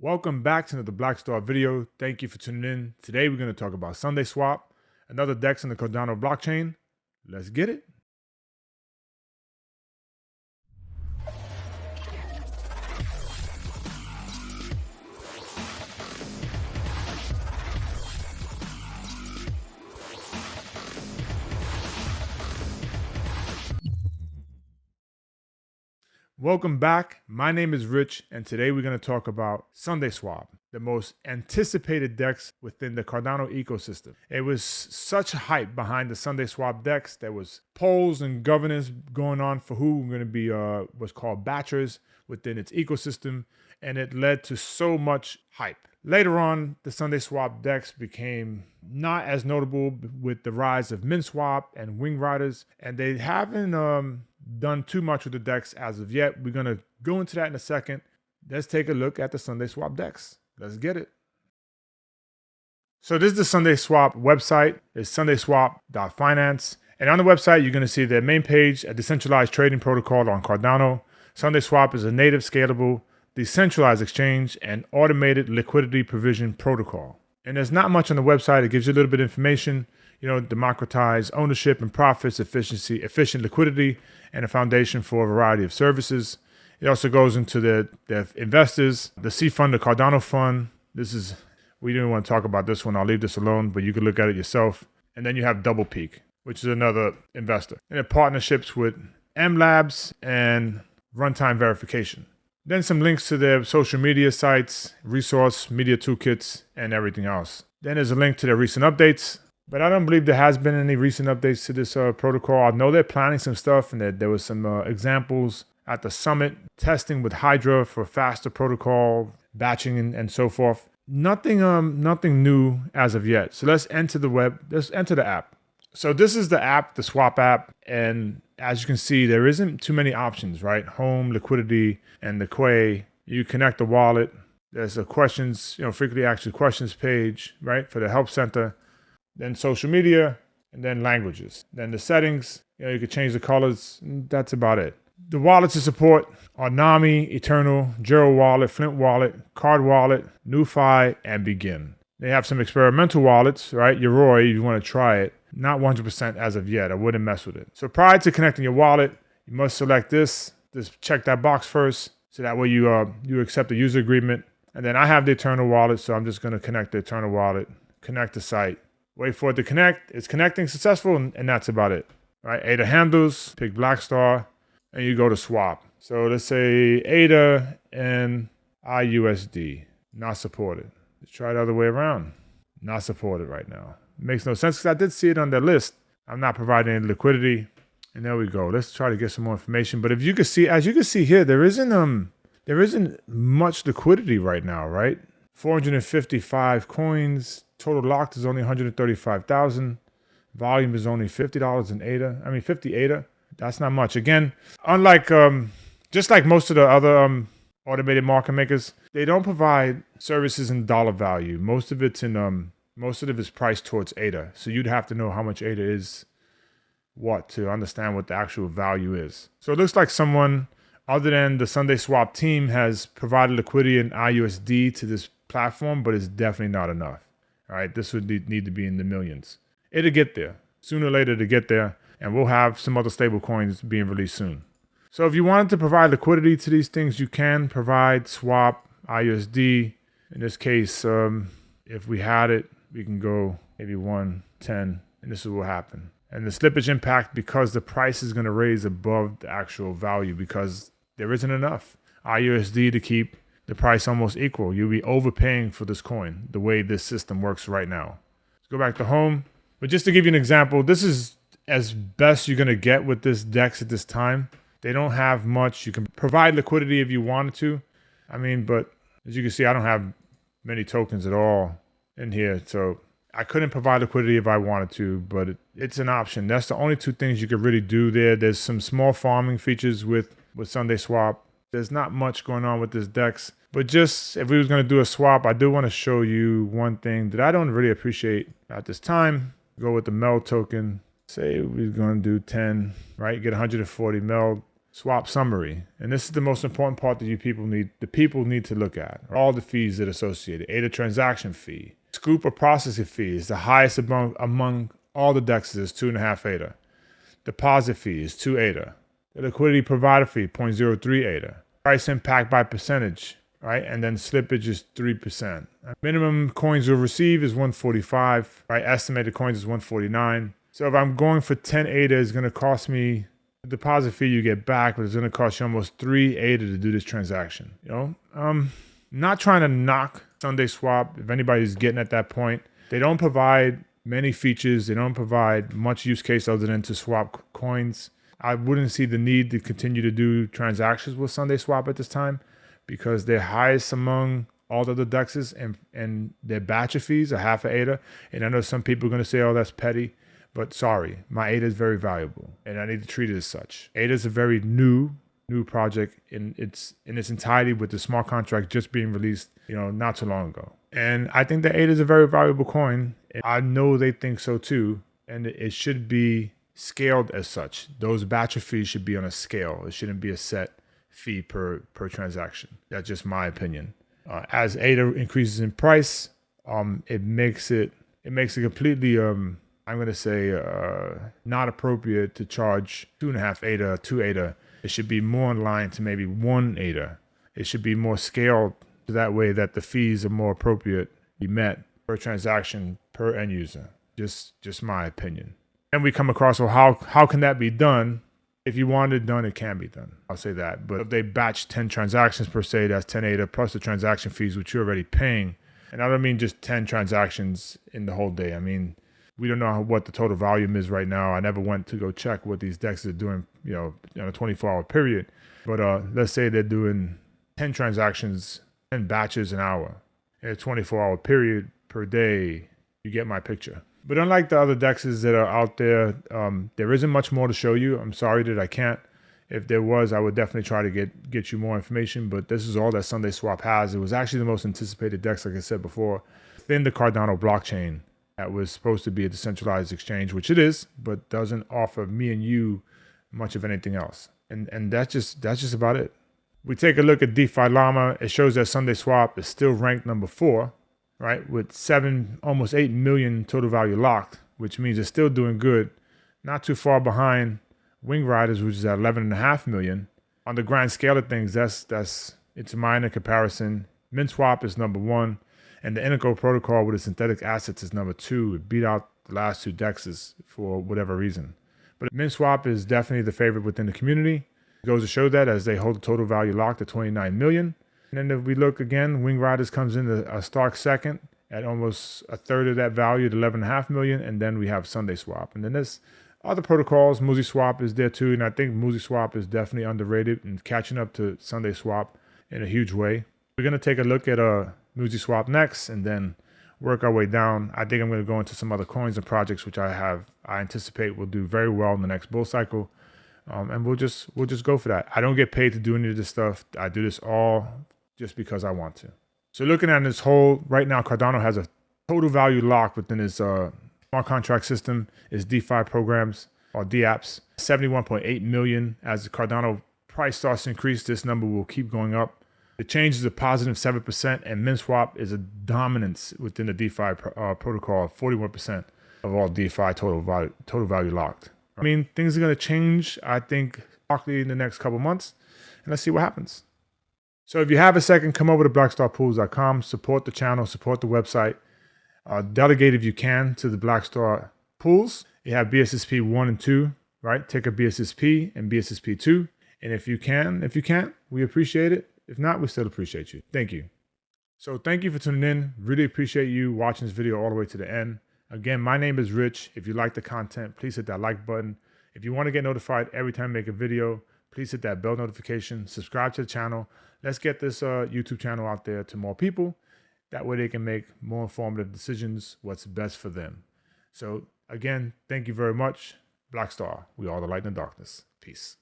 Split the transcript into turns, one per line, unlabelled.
Welcome back to another Black Star video. Thank you for tuning in. Today we're going to talk about Sundae Swap, another DEX in the Cardano blockchain. Let's get it. Welcome back. My name is Rich, and today we're going to talk about Sundae Swap, the most anticipated DEX within the Cardano ecosystem. It was such hype behind the Sundae Swap DEX. There was polls and governance going on for who were going to be what's called batchers within its ecosystem, and it led to so much hype. Later on, the Sundae Swap DEX became not as notable with the rise of MinSwap and Wing Riders, and they haven't done too much with the DEX as of yet. We're going to go into that in a second. Let's take a look at the Sundae Swap DEX. Let's get it. So this is the Sundae Swap website. It's sundaeswap.finance. And on the website, you're going to see their main page, a decentralized trading protocol on Cardano. Sundae Swap is a native, scalable, decentralized exchange and automated liquidity provision protocol. And there's not much on the website. It gives you a little bit of information, democratize ownership and profits, efficient liquidity, and a foundation for a variety of services. It also goes into the investors, the C fund, the Cardano fund. We didn't want to talk about this one. I'll leave this alone, but you can look at it yourself. And then you have Double Peak, which is another investor. And it partnerships with M Labs and Runtime Verification. Then some links to their social media sites, resource, media toolkits, and everything else. Then there's a link to their recent updates. But I don't believe there has been any recent updates to this protocol. I know they're planning some stuff, and that there was some examples at the summit, testing with Hydra for faster protocol, batching, and so forth. Nothing new as of yet. So let's enter the app. So this is the app, the Swap app, and as you can see, there isn't too many options, right? Home, liquidity, and the Quay. You connect the wallet. There's a questions, frequently asked questions page, right, for the help center. Then social media, and then languages. Then the settings, you can change the colors. That's about it. The wallets to support are Nami, Eternal, Jero Wallet, Flint Wallet, Card Wallet, NuFi, and Begin. They have some experimental wallets, right? Yoroi, if you want to try it. Not 100% as of yet. I wouldn't mess with it. So prior to connecting your wallet, you must select this. Just check that box first, so that way you accept the user agreement. And then I have the Eternal wallet, so I'm just going to connect the Eternal wallet, connect the site, wait for it to connect. It's connecting successful, and that's about it. Right? ADA handles, pick Blackstar, and you go to swap. So let's say ADA and IUSD, not supported. Let's try the other way around. Not supported right now. Makes no sense because I did see it on their list. I'm not providing any liquidity. And there we go. Let's try to get some more information. But if you can see, as you can see here, there isn't much liquidity right now, right? 455 coins. Total locked is only 135,000. Volume is only $50 in ADA. 50 ADA. That's not much. Again, unlike just like most of the other automated market makers, they don't provide services in dollar value. Most of it is priced towards ADA. So you'd have to know how much ADA is to understand what the actual value is. So it looks like someone other than the Sundae Swap team has provided liquidity in IUSD to this platform, but it's definitely not enough. All right, this would need to be in the millions. It'll get there. Sooner or later to get there, and we'll have some other stable coins being released soon. So if you wanted to provide liquidity to these things, you can provide swap, IUSD. In this case, if we had it, we can go maybe 110, and this is what will happen. And the slippage impact, because the price is going to raise above the actual value because there isn't enough IUSD to keep the price almost equal. You'll be overpaying for this coin the way this system works right now. Let's go back to home. But just to give you an example, this is as best you're going to get with this DEX at this time. They don't have much. You can provide liquidity if you wanted to. But as you can see, I don't have many tokens at all in here. So I couldn't provide liquidity if I wanted to, but it's an option. That's the only two things you could really do there. There's some small farming features with Sundae Swap. There's not much going on with this DEX. But just if we was going to do a swap, I do want to show you one thing that I don't really appreciate at this time. Go with the MELD token. Say we're going to do 10, right? Get 140 MELD. swap summary. And this is the most important part that the people need to look at. All the fees that are associated. ADA transaction fee. Scoop or processing fee is the highest among all the DEXs is 2.5 ADA. Deposit fee is 2 ADA. The liquidity provider fee, 0.03 ADA. Price impact by percentage, right? And then slippage is 3%. Minimum coins you'll receive is 145, right? Estimated coins is 149. So if I'm going for 10 ADA, it's going to cost me the deposit fee you get back, but it's going to cost you almost 3 ADA to do this transaction. Not trying to knock Sundae Swap. If anybody's getting at that point, they don't provide many features. They don't provide much use case other than to swap coins. I wouldn't see the need to continue to do transactions with Sundae Swap at this time because they're highest among all the other DEXs and their batch of fees are half a ADA. And I know some people are going to say, oh, that's petty. But sorry, my ADA is very valuable and I need to treat it as such. ADA is a very new project in its entirety with the smart contract just being released, not too long ago. And I think that ADA is a very valuable coin. And I know they think so too. And it should be scaled as such. Those batch of fees should be on a scale. It shouldn't be a set fee per transaction. That's just my opinion. As ADA increases in price, it makes it completely I'm going to say not appropriate to charge 2.5 ADA, 2 ADA. It should be more in line to maybe 1 ADA. It should be more scaled so that way that the fees are more appropriate, be met per transaction per end user. Just my opinion. And we come across, well, how can that be done? If you want it done, it can be done. I'll say that. But if they batch 10 transactions per se, that's 10 ADA plus the transaction fees, which you're already paying. And I don't mean just 10 transactions in the whole day. I mean, we don't know what the total volume is right now. I never went to go check what these DEXs are doing, in a 24-hour period. But let's say they're doing 10 transactions, 10 batches an hour in a 24-hour period per day. You get my picture. But unlike the other DEXs that are out there, there isn't much more to show you. I'm sorry that I can't. If there was, I would definitely try to get you more information. But this is all that Sundae Swap has. It was actually the most anticipated DEX, like I said before, within the Cardano blockchain. That was supposed to be a decentralized exchange, which it is, but doesn't offer me and you much of anything else. And that's just about it. We take a look at DeFi Llama. It shows that Sundae Swap is still ranked number 4, right, with almost 8 million total value locked, which means it's still doing good. Not too far behind Wing Riders, which is at 11.5 million. On the grand scale of things, it's a minor comparison. MintSwap is number 1. And the Indigo protocol with its synthetic assets is number 2. It beat out the last 2 DEXs for whatever reason. But MintSwap is definitely the favorite within the community. It goes to show that as they hold the total value locked at 29 million. And then if we look again, Wing Riders comes in a stark second at almost a third of that value at 11.5 million. And then we have Sundae Swap. And then there's other protocols. Muzi Swap is there too. And I think Muzi Swap is definitely underrated and catching up to Sundae Swap in a huge way. We're going to take a look at Muzi Swap next and then work our way down. I think I'm going to go into some other coins and projects which I anticipate will do very well in the next bull cycle. And we'll just go for that. I don't get paid to do any of this stuff. I do this all just because I want to. So looking at this whole, right now Cardano has a total value lock within its smart contract system, its DeFi programs or DApps, 71.8 million. As the Cardano price starts to increase, this number will keep going up. The change is a positive 7%, and MintSwap is a dominance within the DeFi protocol, 41% of all DeFi total value locked. I mean, things are going to change, I think, partly in the next couple months, and let's see what happens. So if you have a second, come over to blackstarpools.com, support the channel, support the website, delegate if you can to the Blackstar pools. You have BSSP 1 and 2, right? Take a BSSP and BSSP 2, and if you can't, we appreciate it. If not, we still appreciate you. Thank you. So thank you for tuning in. Really appreciate you watching this video all the way to the end. Again, my name is Rich. If you like the content, please hit that like button. If you want to get notified every time I make a video, please hit that bell notification. Subscribe to the channel. Let's get this YouTube channel out there to more people. That way they can make more informative decisions, what's best for them. So again, thank you very much. Blackstar, we are the light in the darkness. Peace.